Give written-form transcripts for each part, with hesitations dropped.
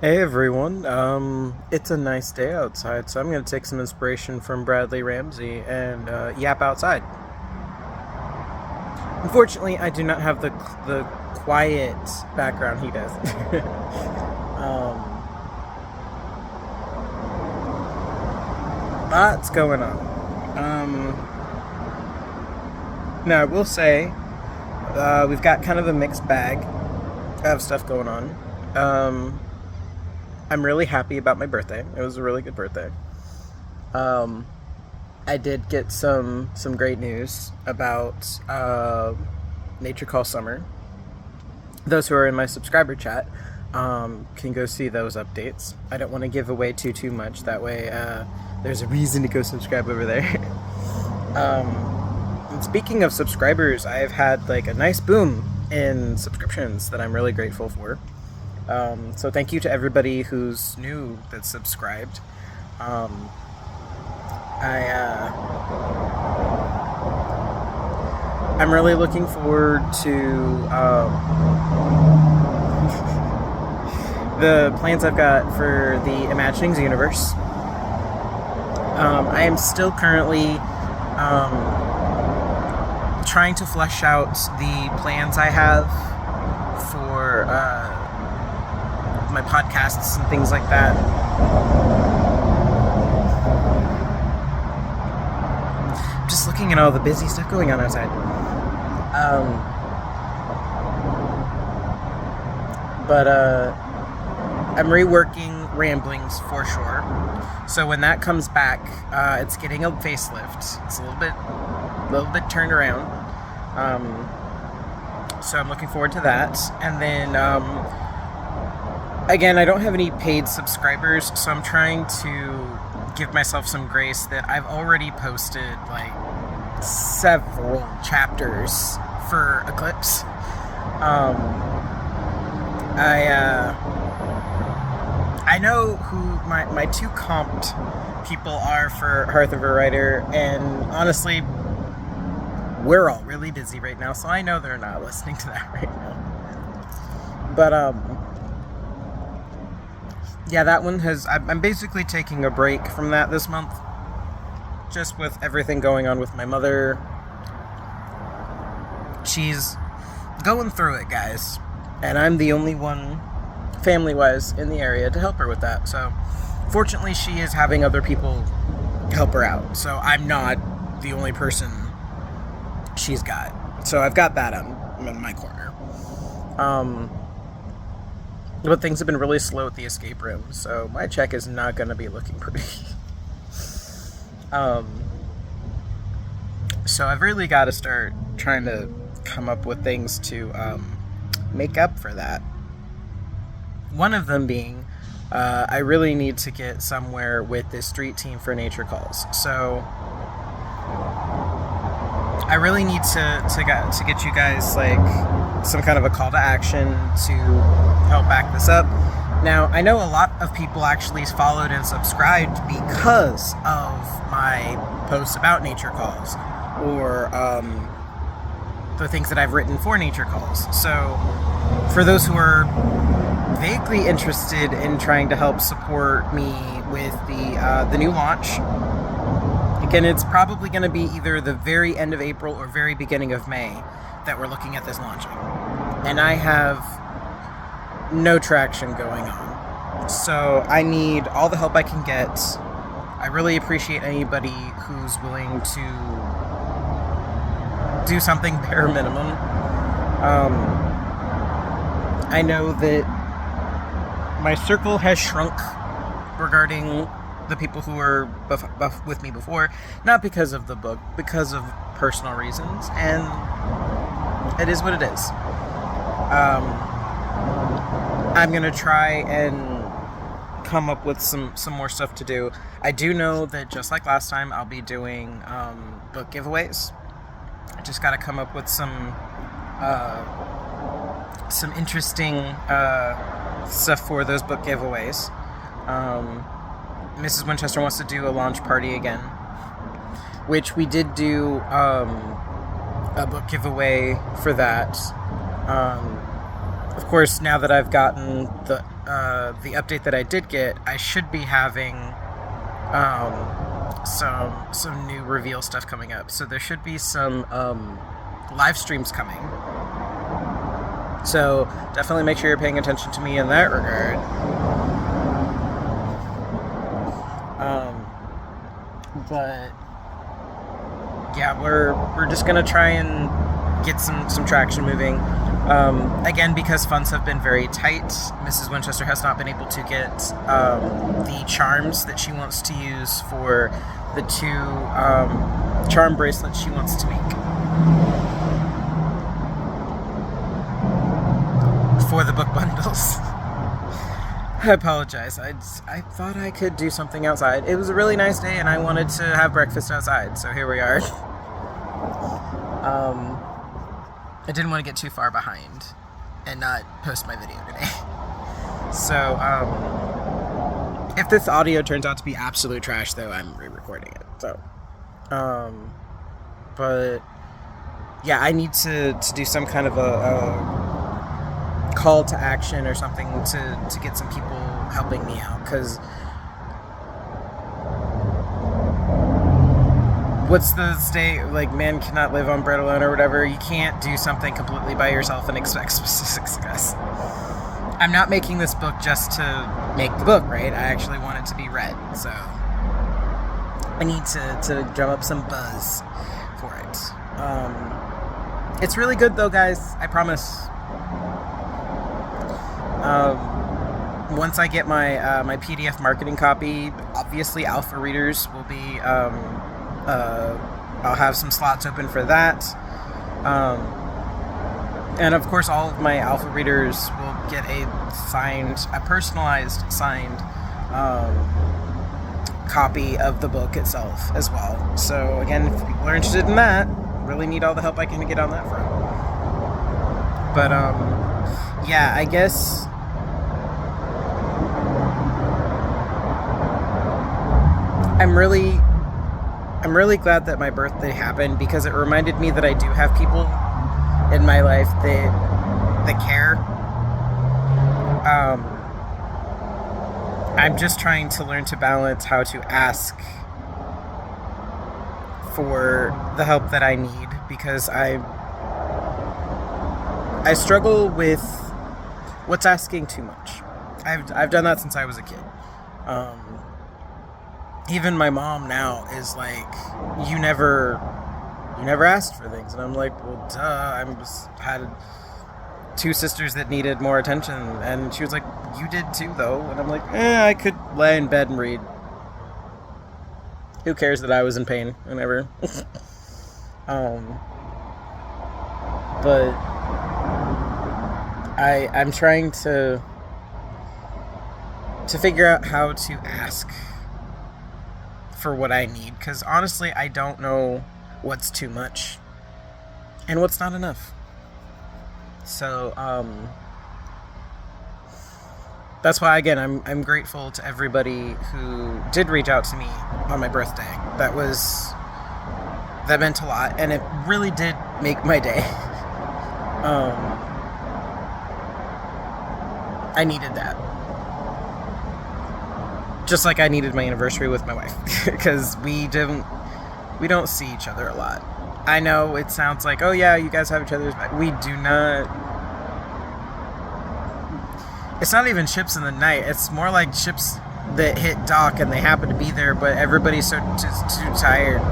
Hey everyone, it's a nice day outside, so I'm gonna take some inspiration from Bradley Ramsey and yap outside. Unfortunately, I do not have the quiet background he does. um, Lots going on. Now I will say we've got kind of a mixed bag of stuff going on. Um, I'm really happy about my birthday. It was a really good birthday. Um, I did get some great news about Nature Call Summer. Those who are in my subscriber chat can go see those updates. I don't want to give away too much. That way, there's a reason to go subscribe over there. And speaking of subscribers, I've had like a nice boom in subscriptions that I'm really grateful for. So thank you to everybody who's new that's subscribed. Um, I'm really looking forward to the plans I've got for the Imaginings universe. I am still currently trying to flesh out the plans I have for my podcasts and things like that. Just looking at all the busy stuff going on outside. But I'm reworking Ramblings for sure. So when that comes back, it's getting a facelift. It's a little bit turned around. So I'm looking forward to that. And then again, I don't have any paid subscribers, so I'm trying to give myself some grace that I've already posted like several chapters for Eclipse. I know who my two comped people are for Hearth of a Writer, and honestly, we're all really busy right now, so I know they're not listening to that right now. But yeah, that one has. I'm basically taking a break from that this month, just with everything going on with my mother. She's going through it, guys, and I'm the only one, family-wise, in the area to help her with that. So, fortunately, she is having other people help her out. So I'm not the only person she's got. So I've got that on my corner. But things have been really slow at the escape room, so my check is not going to be looking pretty. So I've really got to start trying to come up with things to make up for that. One of them being, I really need to get somewhere with this street team for Nature Calls. So I really need to get you guys like some kind of a call to action to help back this up. Now, I know a lot of people actually followed and subscribed because of my posts about Nature Calls, or the things that I've written for Nature Calls. So, for those who are vaguely interested in trying to help support me with the new launch, again, it's probably going to be either the very end of April or very beginning of May that we're looking at this launching. And I have no traction going on. So I need all the help I can get. I really appreciate anybody who's willing to do something bare minimum. I know that my circle has shrunk regarding the people who were with me before, not because of the book, because of personal reasons, and it is what it is. I'm gonna try and come up with some more stuff to do. I do know that just like last time, I'll be doing book giveaways. I just got to come up with some interesting stuff for those book giveaways. Mrs. Winchester wants to do a launch party again, which we did do a book giveaway for that. Of course, now that I've gotten the the update that I did get, I should be having some new reveal stuff coming up. So there should be some live streams coming. So definitely make sure you're paying attention to me in that regard. But yeah, we're just gonna try and get some traction moving. Again, because funds have been very tight, Mrs. Winchester has not been able to get the charms that she wants to use for the 2 charm bracelets she wants to make for the book bundles. I apologize. I thought I could do something outside. It was a really nice day and I wanted to have breakfast outside, so here we are. I didn't want to get too far behind and not post my video today. So, if this audio turns out to be absolute trash, though, I'm re-recording it. So, but yeah, I need to do some kind of a call to action or something to get some people helping me out, because what's the state, like, man cannot live on bread alone or whatever. You can't do something completely by yourself and expect success. I'm not making this book just to make the book, right? I actually want it to be read, so I need to drum up some buzz for it. It's really good though, guys, I promise. Once I get my PDF marketing copy, obviously alpha readers will be I'll have some slots open for that. And of course, all of my alpha readers will get a personalized signed copy of the book itself as well. So again, if people are interested in that, really need all the help I can get on that front. But yeah, I guess I'm really glad that my birthday happened, because it reminded me that I do have people in my life that care. I'm just trying to learn to balance how to ask for the help that I need, because I struggle with what's asking too much. I've done that since I was a kid. Even my mom now is like, you never asked for things. And I'm like, well, duh, I just had 2 sisters that needed more attention. And she was like, you did too, though. And I'm like, I could lay in bed and read. Who cares that I was in pain? Whenever. But I'm trying to figure out how to ask for what I need, because honestly I don't know what's too much and what's not enough. So that's why, again, I'm grateful to everybody who did reach out to me on my birthday. That meant a lot, and it really did make my day. I needed that. Just like I needed my anniversary with my wife, because we don't see each other a lot. I know it sounds like, oh yeah, you guys have each other's back. We do not. It's not even ships in the night. It's more like ships that hit dock and they happen to be there, but everybody's too tired.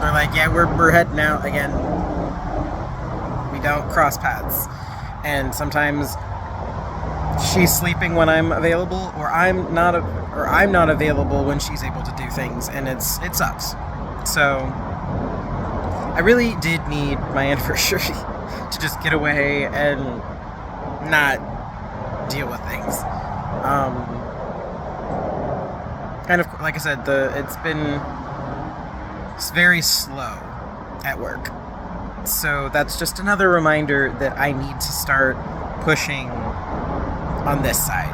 They're like, yeah, we're heading out again. We don't cross paths, and sometimes she's sleeping when I'm available, or I'm not available when she's able to do things, and it sucks. So I really did need my anniversary to just get away and not deal with things. And of course, like I said, it's very slow at work. So that's just another reminder that I need to start pushing on this side.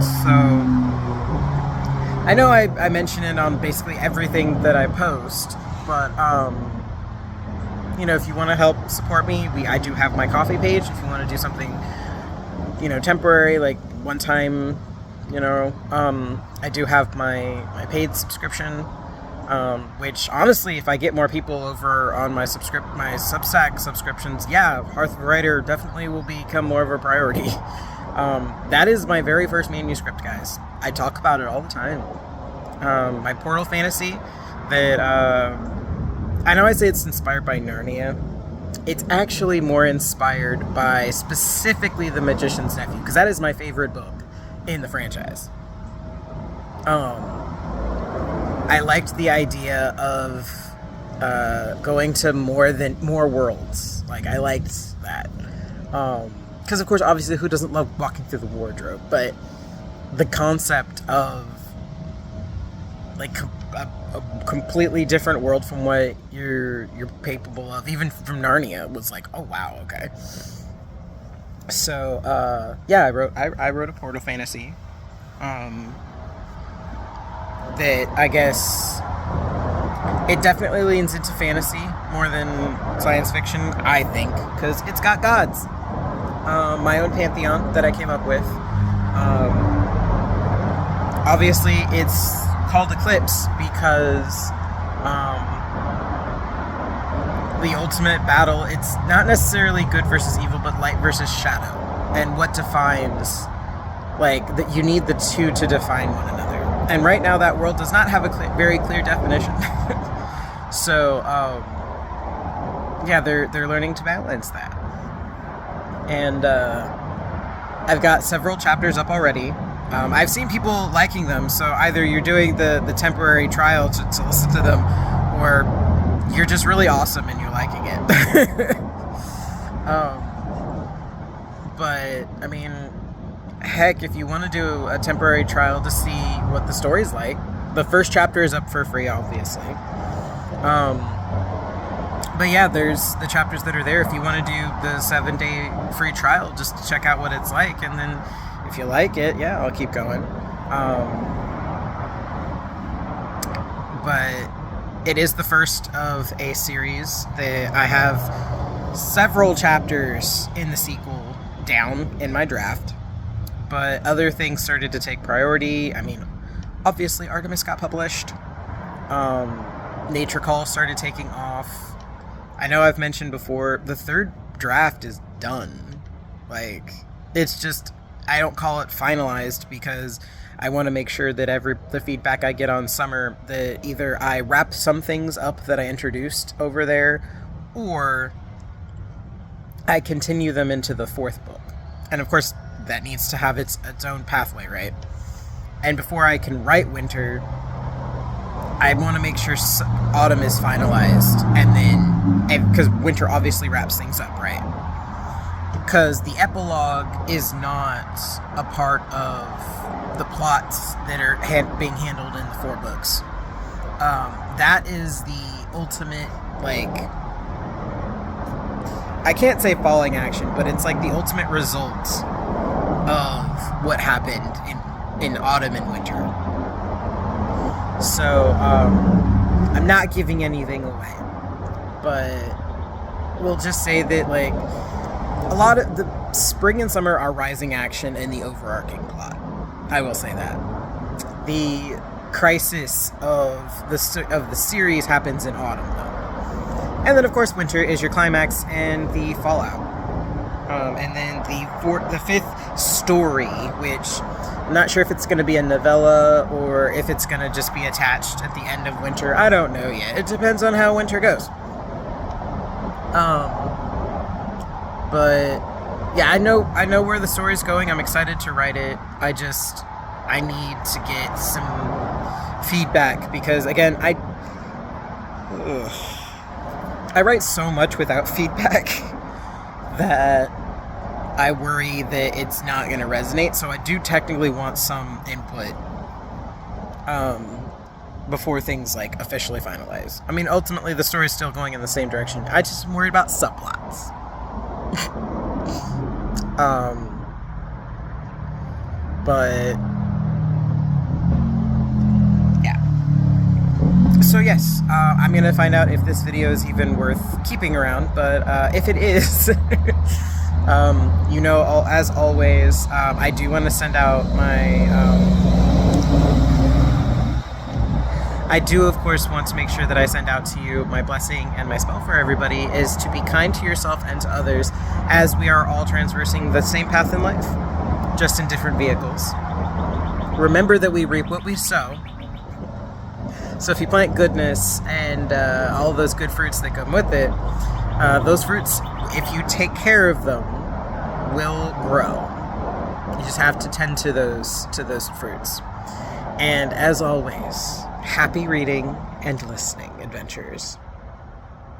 So I know I mention it on basically everything that I post, but if you want to help support me, I do have my coffee page. If you want to do something temporary, like one time, I do have my paid subscription, which honestly, if I get more people over on my Substack subscriptions, yeah, Hearth of Writer definitely will become more of a priority. That is my very first manuscript, guys. I talk about it all the time. My Portal fantasy that, I know I say it's inspired by Narnia. It's actually more inspired by specifically The Magician's Nephew, because that is my favorite book in the franchise. I liked the idea of going to more worlds. Like, I liked that. Because, of course, obviously, who doesn't love walking through the wardrobe? But the concept of, like, a completely different world from what you're capable of, even from Narnia, was like, oh, wow, okay. So, yeah, I wrote a Portal fantasy. That I guess it definitely leans into fantasy more than science fiction, I think, because it's got gods. My own pantheon that I came up with. Obviously, it's called Eclipse because the ultimate battle, it's not necessarily good versus evil, but light versus shadow. And what defines, like, that you need the two to define one another. And right now, that world does not have a very clear definition. So, yeah, they're learning to balance that. And I've got several chapters up already. I've seen people liking them, so either you're doing the temporary trial to listen to them, or you're just really awesome and you're liking it. But, I mean, heck, if you want to do a temporary trial to see what the story's like, the first chapter is up for free, obviously. But yeah, there's the chapters that are there if you want to do the 7-day free trial, just to check out what it's like, and then if you like it, yeah, I'll keep going. But it is the first of a series that I have several chapters in the sequel down in my draft, but other things started to take priority. I mean, obviously Artemis got published. Nature Call started taking off. I know I've mentioned before, the third draft is done. Like, it's just, I don't call it finalized because I want to make sure that the feedback I get on Summer, that either I wrap some things up that I introduced over there, or I continue them into the fourth book. And of course, that needs to have its own pathway, right? And before I can write Winter, I want to make sure Autumn is finalized, and then, because Winter obviously wraps things up, right? Because the epilogue is not a part of the plots that are being handled in the 4 books. That is the ultimate, like, I can't say falling action, but it's like the ultimate result of what happened in Autumn and Winter. So, I'm not giving anything away, but we'll just say that, like, a lot of the spring and summer are rising action in the overarching plot. I will say that. The crisis of the series happens in autumn, though. And then, of course, winter is your climax and the fallout. And then the 5th story, which I'm not sure if it's going to be a novella or if it's going to just be attached at the end of winter. I don't know yet. It depends on how winter goes. But yeah, I know where the story's going. I'm excited to write it. I need to get some feedback because, again, I write so much without feedback that I worry that it's not going to resonate. So I do technically want some input before things, like, officially finalize. I mean, ultimately the story's still going in the same direction. I just am worried about subplots. But yeah. So yes, I'm gonna find out if this video is even worth keeping around, but if it is, As always, I do want to send out I do, of course, want to make sure that I send out to you my blessing and my spell for everybody is to be kind to yourself and to others, as we are all traversing the same path in life, just in different vehicles. Remember that we reap what we sow. So if you plant goodness and all those good fruits that come with it, those fruits, if you take care of them, will grow. You just have to tend to those fruits. And as always, happy reading and listening, adventurers.